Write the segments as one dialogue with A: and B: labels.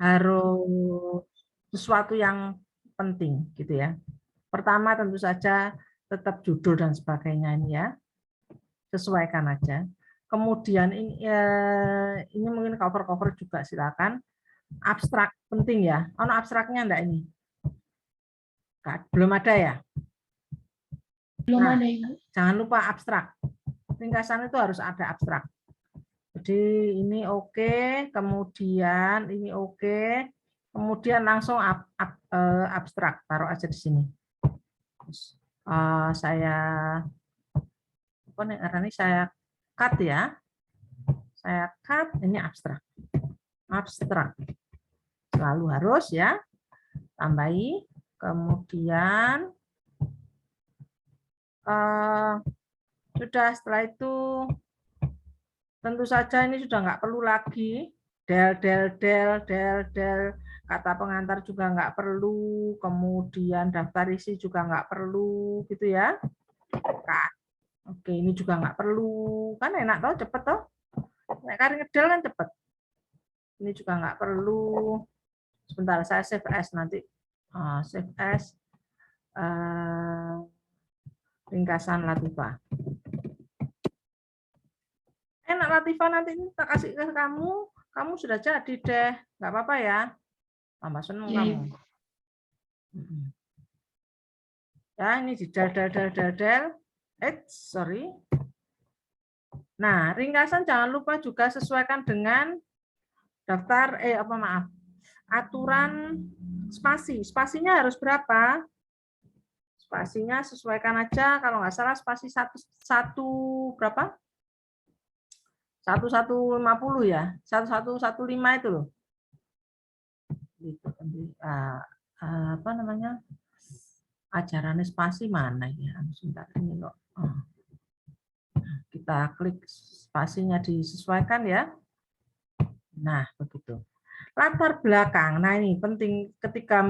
A: harus sesuatu yang penting gitu ya. Pertama tentu saja tetap judul dan sebagainya ini ya, sesuaikan aja. Kemudian ini mungkin cover juga silakan. Abstrak penting ya. Ono abstraknya enggak ini? Belum ada ya?
B: Belum
A: Nah,
B: ada, Ibu.
A: jangan lupa abstrak. Ringkasan itu harus ada abstrak. Jadi ini oke, kemudian ini oke, kemudian langsung abstrak, taruh aja di sini. Saya cut ya, saya cut ini abstrak, selalu harus ya, tambahi, kemudian sudah, setelah itu tentu saja ini sudah nggak perlu lagi del, kata pengantar juga nggak perlu, kemudian daftar isi juga nggak perlu gitu ya. Oke, ini juga nggak perlu, kan enak toh, cepet toh. Nek kari ngedel kan cepet. Ini juga nggak perlu. Sebentar, saya save as nanti. Save as ringkasan Latifah. Enak Latifah, nanti ini tak kasih ke kamu sudah jadi deh, nggak apa-apa ya. Tambah seneng kamu. Ya, ini di del. Sorry. Nah, ringkasan jangan lupa juga sesuaikan dengan daftar aturan spasi. Spasinya harus berapa? Spasinya sesuaikan aja, kalau nggak salah spasi satu berapa? 1150 ya, 1115 itu loh. Gitu. Apa namanya? Ajaran spasi mana ya? Sebentar ini loh. Kita klik spasinya disesuaikan ya. Nah, begitu. Latar belakang. Nah, ini penting ketika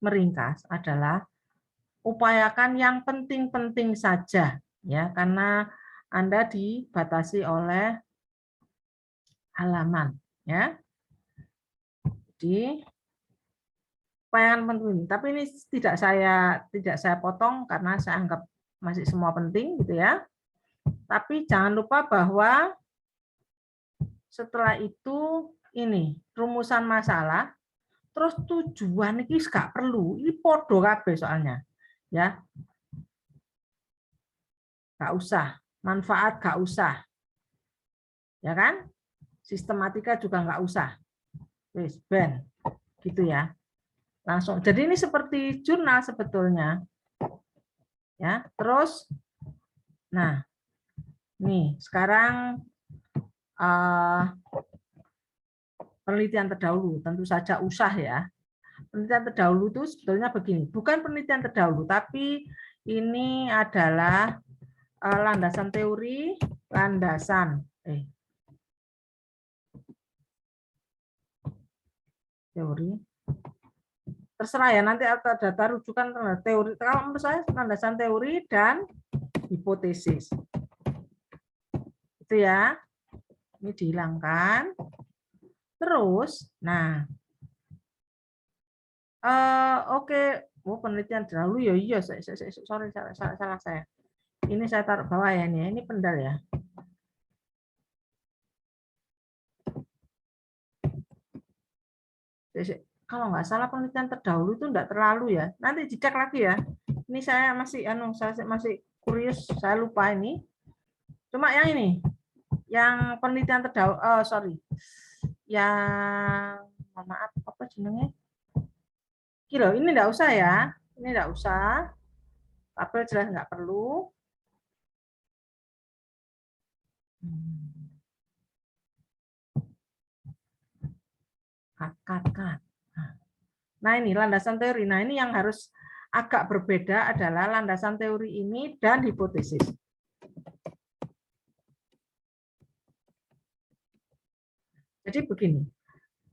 A: meringkas adalah upayakan yang penting-penting saja ya, karena Anda dibatasi oleh halaman ya. Jadi upayakan penting, tapi ini tidak saya potong karena saya anggap masih semua penting gitu ya. Tapi jangan lupa bahwa setelah itu ini rumusan masalah, terus tujuan ini gak perlu, ini podo kabeh soalnya ya, gak usah, manfaat gak usah ya kan, sistematika juga nggak usah, wis ben gitu ya, langsung. Jadi ini seperti jurnal sebetulnya ya. Terus nah nih sekarang penelitian terdahulu, tentu saja usah ya. Penelitian terdahulu itu sebetulnya begini, bukan penelitian terdahulu, tapi ini adalah landasan teori, teori. Terserah ya, nanti ada data rujukan teori. Kalau menurut saya landasan teori dan hipotesis. Itu ya. Ini dihilangkan. Terus, nah, oke. Oh, penelitian dahulu ya, iya. Sorry, salah saya. Ini saya taruh bawah ya ini. Ini pendal ya. Kalau nggak salah penelitian terdahulu itu enggak terlalu ya. Nanti dicek lagi ya. Ini saya masih kurius, saya lupa ini. Cuma yang ini, yang penelitian terdahulu, yang maaf apa jenenge? Kilo ini enggak usah ya. Ini enggak usah. Tabel jelas nggak perlu. Cut. Nah ini landasan teori. Nah ini yang harus agak berbeda adalah landasan teori ini dan hipotesis. Jadi begini.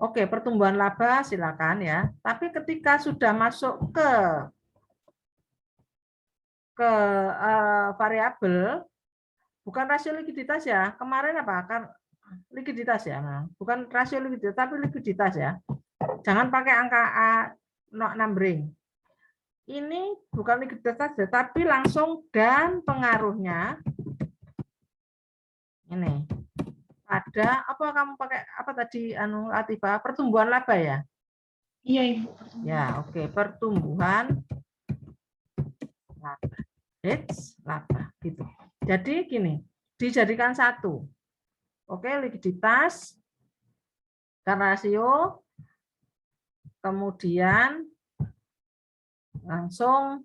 A: Oke, pertumbuhan laba silakan ya. Tapi ketika sudah masuk ke variabel, bukan rasio likuiditas ya. Kemarin apa? Kan likuiditas ya, bukan rasio likuiditas tapi likuiditas ya. Jangan pakai angka numbering. Ini bukan likuiditas saja, tapi langsung dan pengaruhnya ini pada apa, kamu pakai apa tadi Latifah, pertumbuhan laba ya?
B: Iya, Ibu.
A: Ya, oke, pertumbuhan laba. Laba gitu. Jadi gini, dijadikan satu. Oke, likuiditas dan rasio, kemudian langsung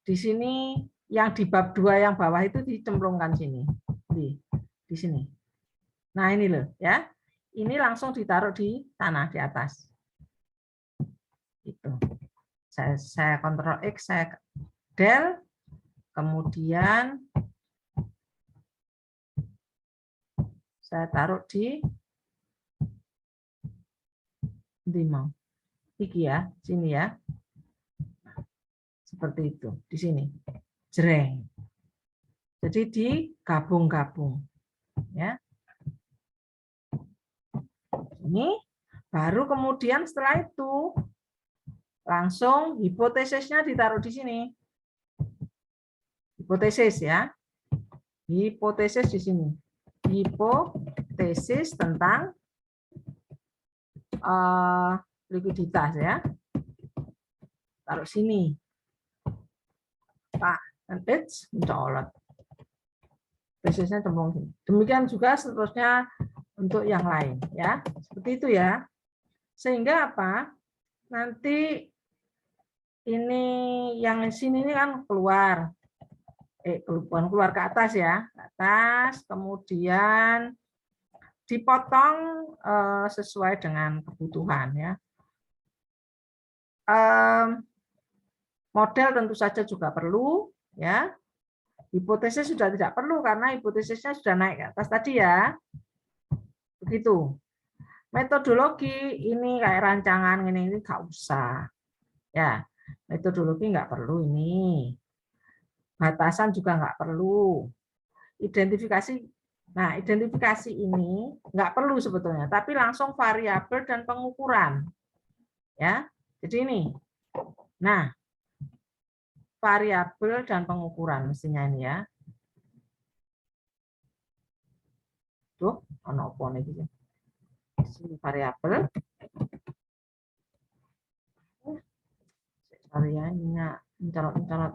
A: di sini yang di bab 2 yang bawah itu dicemplungkan sini. Di sini. Nah, ini loh ya. Ini langsung ditaruh di tanah di atas. Itu. Saya kontrol X, saya del, kemudian saya taruh di mau iki ya, sini ya. Seperti itu, di sini. Jreng. Jadi digabung-gabung ya. Ini baru kemudian setelah itu langsung hipotesisnya ditaruh di sini. Hipotesis ya. Hipotesis di sini. Hipotesis tentang likuiditas ya. Taruh sini. Pak, dan mencolot. Tesisnya cemplung sini. Demikian juga seterusnya untuk yang lain ya. Seperti itu ya. Sehingga apa? Nanti ini yang sini ini kan keluar. Keluar ke atas ya. Ke atas, kemudian dipotong sesuai dengan kebutuhan ya. Model tentu saja juga perlu ya. Hipotesis sudah tidak perlu karena hipotesisnya sudah naik ke atas tadi ya. Begitu. Metodologi ini kayak rancangan ini nggak usah. Ya, metodologi nggak perlu ini. Batasan juga nggak perlu. Identifikasi. Nah, identifikasi ini nggak perlu sebetulnya, tapi langsung variabel dan pengukuran. Ya. Jadi ini. Nah, variabel dan pengukuran mestinya ini ya. Tuh, ono apa nih? Sini variabel. Varianya mencolot-mencolot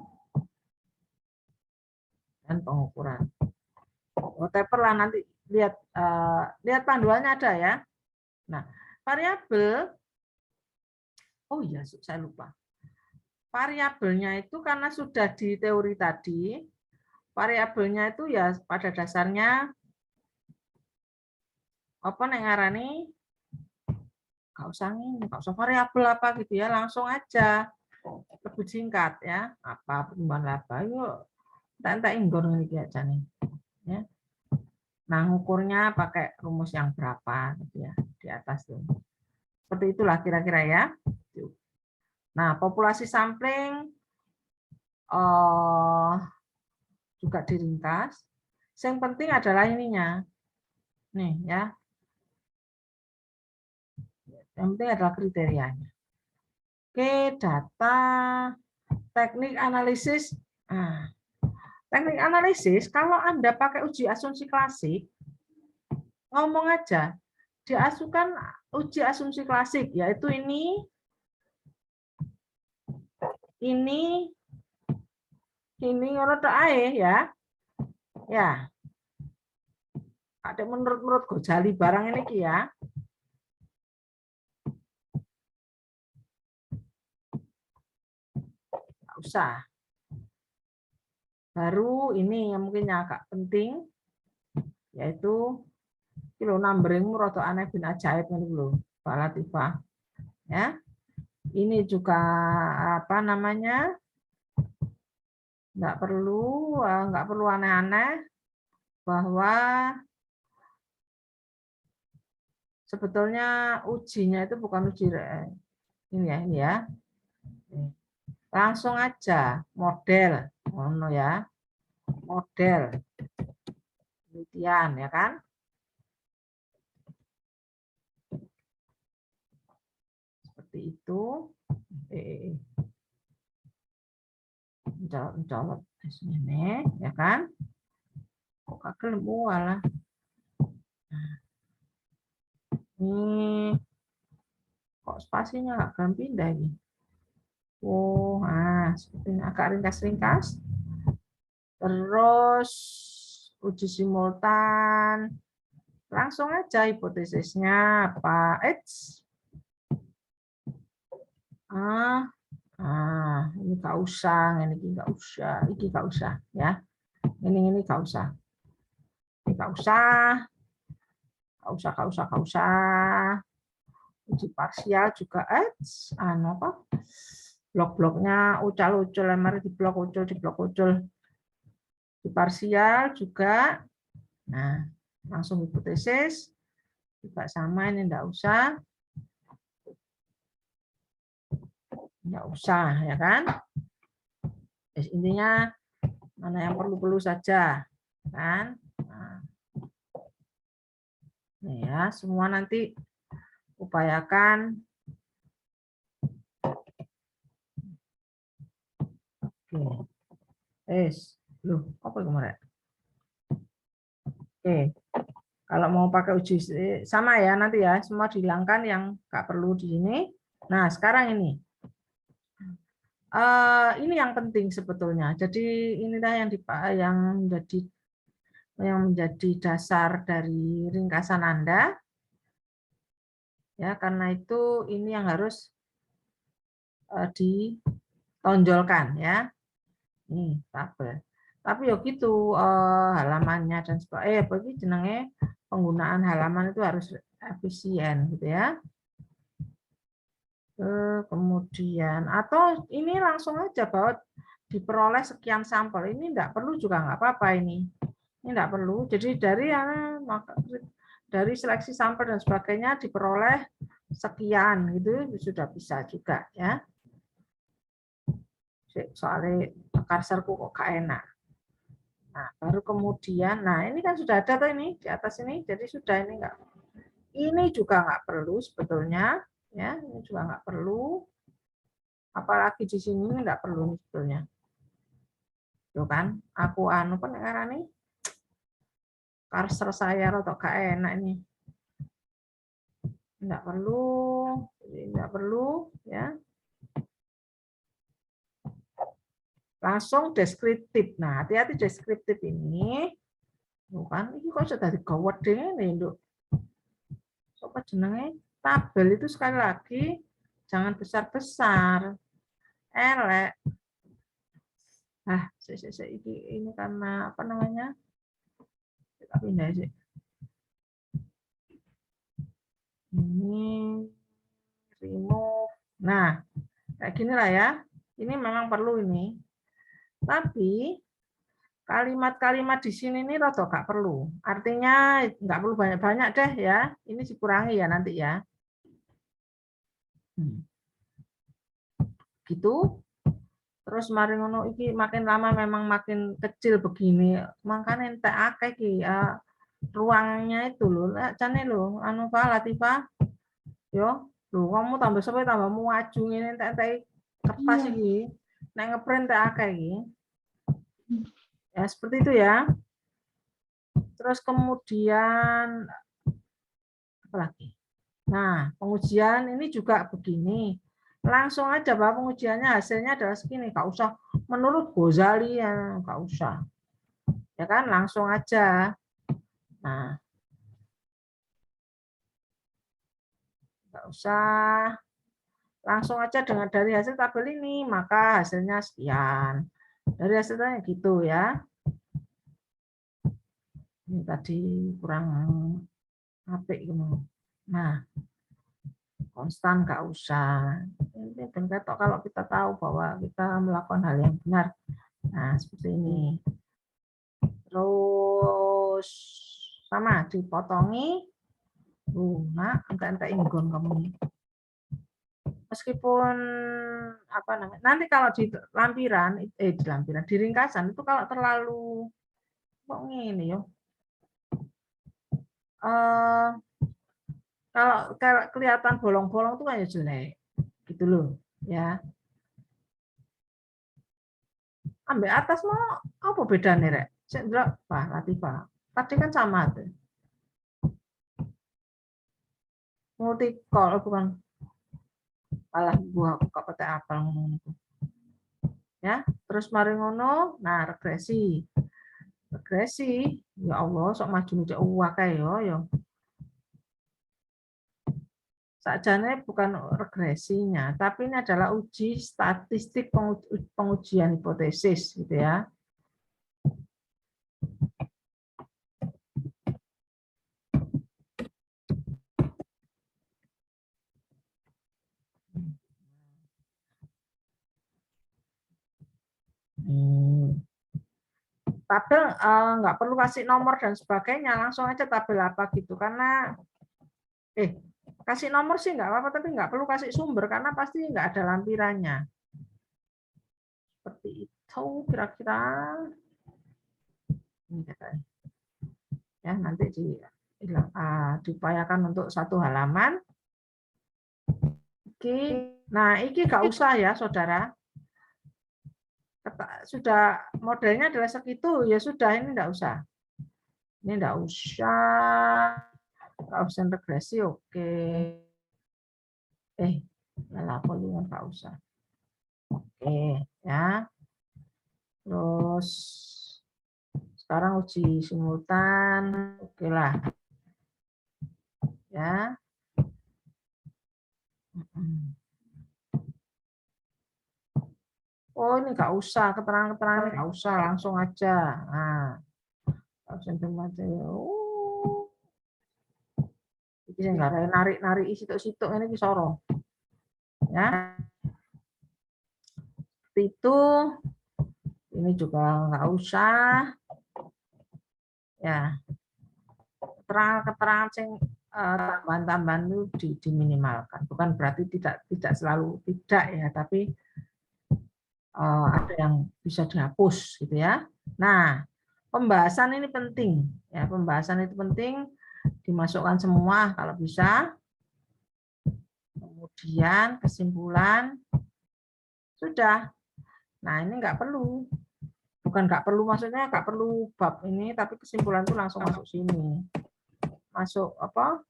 A: dan pengukuran. Whatever lah nanti lihat lihat panduannya ada ya. Nah, variabel. Oh iya, saya lupa. Variabelnya itu karena sudah di teori tadi, variabelnya itu ya pada dasarnya apa nek ngarani nggak usah variabel apa gitu ya, langsung aja lebih singkat ya, apa pertumbuhan laba yuk tak inggur ini aja nih ya. Nah, ngukurnya pakai rumus yang berapa gitu ya di atas tuh. Seperti itulah kira-kira ya. Nah, populasi sampling juga diringkas. Yang penting adalah ininya. Nih ya. Yang penting adalah kriterianya. Oke, data, teknik analisis. Nah, teknik analisis, kalau Anda pakai uji asumsi klasik, ngomong aja, diasuhkan uji asumsi klasik, yaitu ini ngono tok ae ya. Ya. Ada menurut Gojali barang ini ki ya. Nggak usah. Baru ini yang mungkin agak penting, yaitu kilo numbering rada aneh bin ajaib ini lho, Pak Latifah. Ya. Ini juga apa namanya? Nggak perlu aneh-aneh bahwa sebetulnya ujinya itu bukan uji ini ya. Langsung aja model, ya. Model penelitian ya kan? seperti itu. Mencolot ini, ya kan? Kok kagel walah. Ini kok spasinya nggak akan pindah ini. Oh, seperti ini agak ringkas-ringkas. Terus uji simultan. Langsung aja hipotesisnya apa? Ini nggak usah, ini nggak usah, ya. Ini nggak usah. Ini nggak usah. Uji parsial juga apa? Blok-bloknya ucul-ucul, mari di blok ucul. Di parsial juga. Nah, langsung hipotesis juga sama, ini enggak usah, ya kan? Intinya mana yang perlu saja, kan? Nah, nih ya, semua nanti upayakan. Oke. Loh, apa kemarin? Oke. Kalau mau pakai uji sama ya nanti ya, semua dihilangkan yang nggak perlu di sini. Nah, sekarang ini. Ini yang penting sebetulnya. Jadi inilah yang menjadi dasar dari ringkasan Anda. Ya, karena itu ini yang harus ditonjolkan ya. Nih, tabel. Tapi ya gitu halamannya dan sebagainya. Bagi jenenge penggunaan halaman itu harus efisien gitu ya. Kemudian atau ini langsung aja bahwa diperoleh sekian sampel, ini enggak perlu juga nggak apa-apa ini enggak perlu. Jadi dari seleksi sampel dan sebagainya diperoleh sekian gitu sudah bisa juga ya. Soalnya karserku kok gak enak. Nah, baru kemudian, ini kan sudah ada tuh ini di atas ini, jadi sudah ini enggak. Ini juga nggak perlu sebetulnya. Ya, ini juga nggak perlu, apalagi di sini nggak perlu sebetulnya. Tuh kan, aku kan nih cursor saya atau gak enak ini, nggak perlu, ya. Langsung deskriptif. Nah, hati-hati deskriptif ini, bukan ini kok sudah digawat deh nih, Nduk. Apa jenenge? Tabel itu sekali lagi jangan besar-besar. Elek. Ini karena apa namanya? Kita pindah sih. Ini remove. Nah, kayak gini lah ya. Ini memang perlu ini. Tapi kalimat-kalimat di sini ini rada gak perlu. Artinya nggak perlu banyak-banyak deh ya. Ini dikurangi ya nanti ya. Gitu. Terus mari ngono iki makin lama memang makin kecil begini. Makanya entek akeh iki ruangnya itu loh. Jane lho, anu Pak Latifah. Yo, lho kamu tambah sampai tambah maju ini entek kertas iki. Nek ngeprint entek akeh iki. Ya, seperti itu ya. Terus kemudian apa lagi? Nah, pengujian ini juga begini. Langsung aja bahwa pengujiannya hasilnya adalah segini, nggak usah menurut Ghazali ya, nggak usah. Ya kan, langsung aja. Nah, nggak usah. Langsung aja dengan dari hasil tabel ini, maka hasilnya sekian. Dari hasilnya gitu ya. Ini tadi kurang apik gitu. Nah, konstan nggak usah. Ini kalau kita tahu bahwa kita melakukan hal yang benar. Nah, seperti ini. Terus sama dipotongi. Nah, entek-entek inggon kamu. Meskipun apa namanya? Nanti kalau di lampiran, di ringkasan itu kalau terlalu kok ngene yo. Kalau kelihatan bolong-bolong itu kan ya jelek. gitu loh ya. Ambil atas mau apa bedanya rek? Sik ndelok Pak Latifah. Tadi kan sama tuh. Multicol bukan malah gua kok petek apal ngomong itu. Ya, terus mari ngono, nah regresi. Regresi, ya Allah sok maju cek akeh yo. Sakjane bukan regresinya, tapi ini adalah uji statistik pengujian hipotesis gitu ya. Tabel nggak perlu kasih nomor dan sebagainya, langsung aja tabel apa gitu karena kasih nomor sih nggak apa-apa, tapi nggak perlu kasih sumber karena pasti nggak ada lampirannya. Seperti itu kira-kira. Ya nanti diupayakan untuk 1 halaman. Oke, nah ini nggak usah ya saudara. Sudah modelnya adalah segitu ya sudah, ini enggak usah. Ini enggak usah regresi, oke. Polygon enggak usah. Oke, ya. Terus sekarang uji simultan, oke lah. Ya. Oh, ini enggak usah, keterangan-keterangan enggak usah, langsung aja. Nah, ini enggak ada narik-narik situk-situk ini kisoro. Ya. Seperti itu. Ini juga enggak usah. Ya. Keterangan-keterangan tambahan-tambahan itu diminimalkan. Bukan berarti tidak selalu tidak ya, tapi ada yang bisa dihapus gitu ya. Nah, pembahasan ini penting ya, pembahasan itu penting dimasukkan semua kalau bisa. Kemudian kesimpulan sudah. Nah, ini enggak perlu. Bukan enggak perlu, maksudnya enggak perlu bab ini, tapi kesimpulan itu langsung masuk sini. Masuk apa?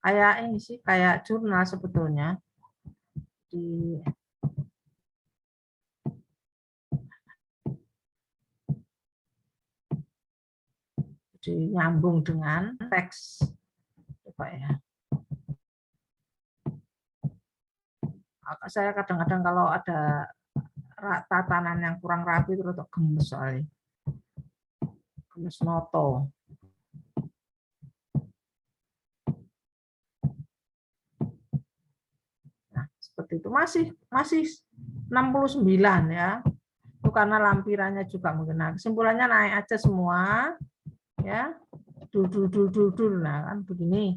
A: Kayak ini sih, kayak jurnal sebetulnya. Nyambung dengan teks. Coba ya. Saya kadang-kadang kalau ada tatanan yang kurang rapi terus gemes soalnya. Gemes noto. Nah, seperti itu masih 69 ya. Itu karena lampirannya juga mungkin. Nah, kesimpulannya naik aja semua ya. Dul. Nah, kan begini.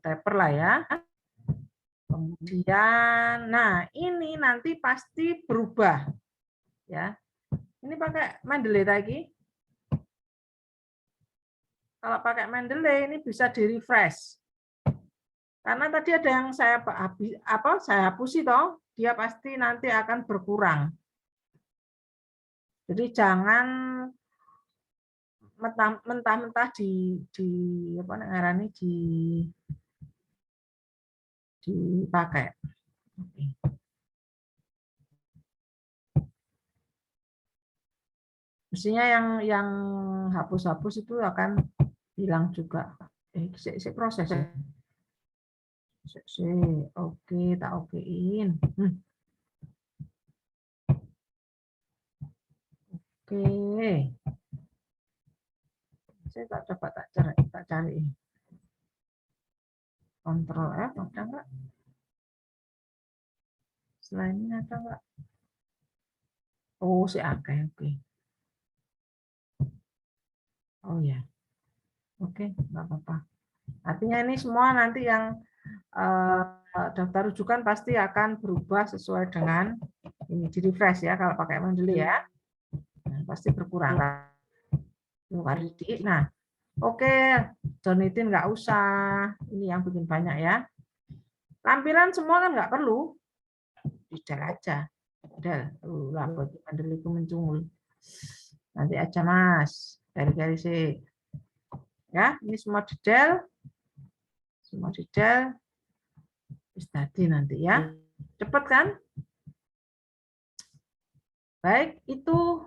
A: Taper lah ya. Kemudian, nah ini nanti pasti berubah, ya. Ini pakai Mendeley lagi. Kalau pakai Mendeley ini bisa di refresh. Karena tadi ada yang saya hapusi toh, dia pasti nanti akan berkurang. Jadi jangan mentah-mentah dipakai. Mestinya yang hapus-hapus itu akan hilang juga. Proses. Oke, tak okein. Oke. Saya coba tak cari. Kontrol F ada enggak? Selain ini ada enggak? Oh, si oke. Oh ya. Oke, enggak apa-apa. Artinya ini semua nanti yang daftar rujukan pasti akan berubah sesuai dengan ini, di refresh ya kalau pakai Mendeley ya. Nah, pasti berkurang. Nah, Oke, Jonitin nggak usah. Ini yang bikin banyak ya. Lampiran semua kan nggak perlu. Didel aja. Del, lah bagi bandel itu mencungul. Nanti aja Mas, kali-kali sih. Ya, ini semua detail. Semua detail. Tadi nanti ya. Cepet kan? Baik, itu